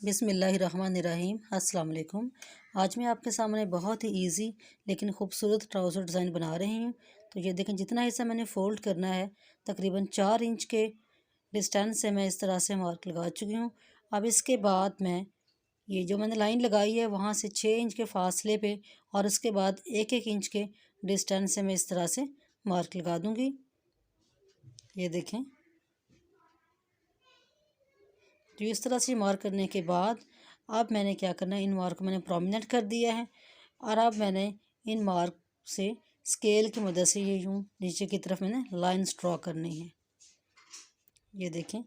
बिस्मिल्लाहिर्रहमानिर्रहीम अस्सलाम वालेकुम। आज मैं आपके सामने बहुत ही इजी लेकिन खूबसूरत ट्राउज़र डिज़ाइन बना रही हूँ। तो ये देखें, जितना हिस्सा मैंने फ़ोल्ड करना है तकरीबन 4 इंच के डिस्टेंस से मैं इस तरह से मार्क लगा चुकी हूँ। अब इसके बाद मैं ये जो मैंने लाइन लगाई है वहाँ से 6 इंच के फासले पे और उसके बाद 1-1 इंच के डिस्टेंस से मैं इस तरह से मार्क लगा दूँगी। ये देखें, तो इस तरह से मार्क करने के बाद अब मैंने क्या करना है, इन मार्क को मैंने प्रोमिनेंट कर दिया है और अब मैंने इन मार्क से स्केल की मदद से ये यूँ नीचे की तरफ मैंने लाइंस ड्रॉ करनी है। ये देखें,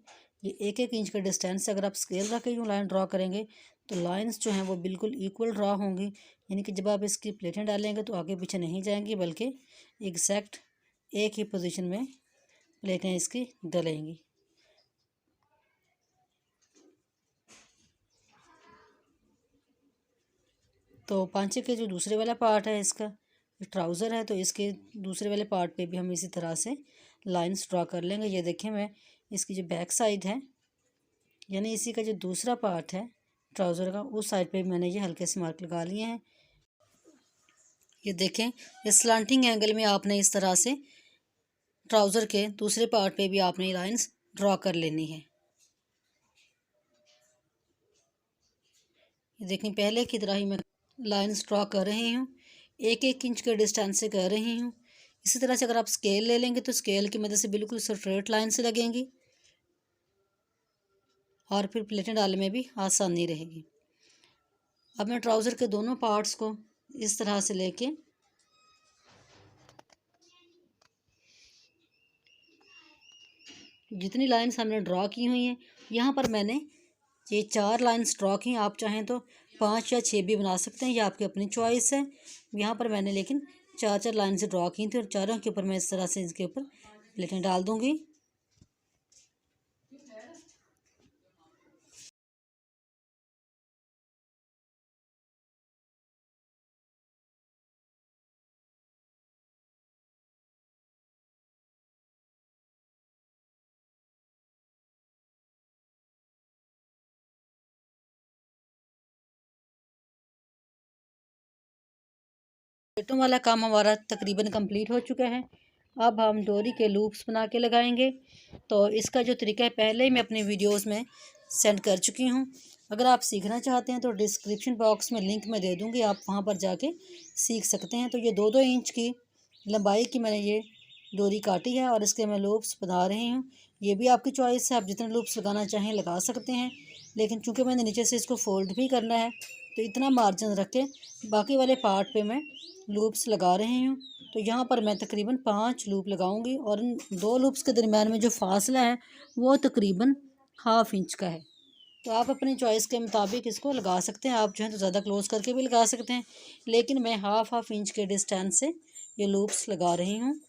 ये 1-1 इंच का डिस्टेंस से अगर आप स्केल रख के यूँ लाइन ड्रॉ करेंगे तो लाइंस जो हैं वो बिल्कुल इक्वल ड्रॉ होंगी, यानी कि जब आप इसकी प्लेटें डालेंगे तो आगे पीछे नहीं जाएंगी बल्कि एग्जैक्ट एक ही पोजीशन में प्लेटें इसकी डलेंगी। तो पांचे के जो दूसरे वाला पार्ट है, इसका ट्राउज़र है, तो इसके दूसरे वाले पार्ट पे भी हम इसी तरह से लाइंस ड्रॉ कर लेंगे। ये देखें, मैं इसकी जो बैक साइड है यानी इसी का जो दूसरा पार्ट है ट्राउज़र का, उस साइड पे भी मैंने ये हल्के से मार्क लगा लिए हैं। ये देखें, इस स्लांटिंग एंगल में आपने इस तरह से ट्राउज़र के दूसरे पार्ट पे भी आपने लाइंस ड्रॉ कर लेनी है। ये देखें, पहले की तरह ही मैं लाइंस ड्रॉ कर रही हूँ, 1-1 इंच के डिस्टेंस से कर रही हूँ। इसी तरह से अगर आप स्केल ले लेंगे तो स्केल की मदद से बिल्कुल स्ट्रेट लाइन से लगेंगी और फिर प्लेटें डालने में भी आसानी रहेगी। अब मैं ट्राउज़र के दोनों पार्ट्स को इस तरह से लेके जितनी लाइंस हमने ड्रॉ की हुई हैं, यहाँ पर मैंने ये 4 लाइंस ड्रॉ की। आप चाहें तो 5 या 6 भी बना सकते हैं, ये आपकी अपनी चॉइस है। यहाँ पर मैंने लेकिन 4-4 लाइन से ड्रॉ की थी और चारों के ऊपर मैं इस तरह से इसके ऊपर प्लेटें डाल दूँगी। प्लेटों वाला काम हमारा तकरीबन कंप्लीट हो चुका है। अब हम डोरी के लूप्स बना के लगाएंगे। तो इसका जो तरीका है पहले ही मैं अपनी वीडियोस में सेंड कर चुकी हूँ। अगर आप सीखना चाहते हैं तो डिस्क्रिप्शन बॉक्स में लिंक मैं दे दूँगी, आप वहाँ पर जाके सीख सकते हैं। तो ये 2-2 इंच की लंबाई की मैंने ये डोरी काटी है और इसके मैं लूप्स बना रही हूँ। ये भी आपकी चॉइस है, आप जितने लूप्स लगाना चाहें लगा सकते हैं, लेकिन चूँकि मैंने नीचे से इसको फोल्ड भी करना है तो इतना मार्जिन रख के बाकी वाले पार्ट पे मैं लूप्स लगा रही हूँ। तो यहाँ पर मैं तकरीबन 5 लूप लगाऊंगी और इन 2 लूप्स के दरम्यान में जो फासला है वो तकरीबन 1/2 इंच का है। तो आप अपनी चॉइस के मुताबिक इसको लगा सकते हैं, आप जो है तो ज़्यादा क्लोज करके भी लगा सकते हैं, लेकिन मैं 1/2 इंच के डिस्टेंस से ये लूप्स लगा रही हूँ।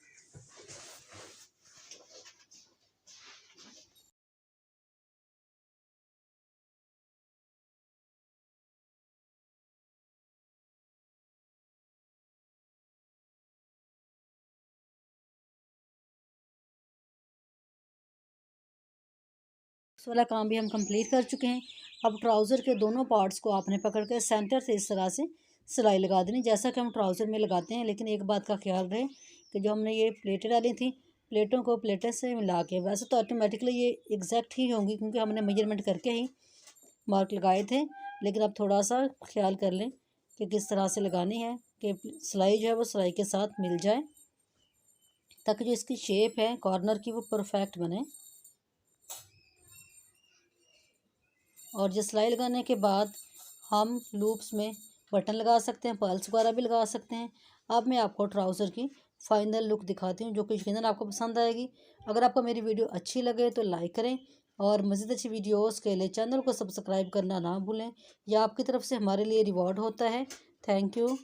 इस वाला काम भी हम कंप्लीट कर चुके हैं। अब ट्राउज़र के दोनों पार्ट्स को आपने पकड़ कर सेंटर से इस तरह से सिलाई लगा देनी, जैसा कि हम ट्राउज़र में लगाते हैं। लेकिन एक बात का ख्याल रहे कि जो हमने ये प्लेटें डाली थी, प्लेटों को प्लेटें से मिला के, वैसे तो ऑटोमेटिकली ये एग्जैक्ट ही होंगी क्योंकि हमने मेजरमेंट करके ही मार्क लगाए थे, लेकिन अब थोड़ा सा ख्याल कर लें कि किस तरह से लगानी है कि सिलाई जो है वो सिलाई के साथ मिल जाए, ताकि जो इसकी शेप है कॉर्नर की वो परफेक्ट बने। और जो सिलाई लगाने के बाद हम लूप्स में बटन लगा सकते हैं, पर्ल्स वगैरह भी लगा सकते हैं। अब मैं आपको ट्राउज़र की फ़ाइनल लुक दिखाती हूँ, जो कि यकीनन आपको पसंद आएगी। अगर आपको मेरी वीडियो अच्छी लगे तो लाइक करें और मज़ीद अच्छी वीडियोस के लिए चैनल को सब्सक्राइब करना ना भूलें। यह आपकी तरफ से हमारे लिए रिवॉर्ड होता है। Thank you.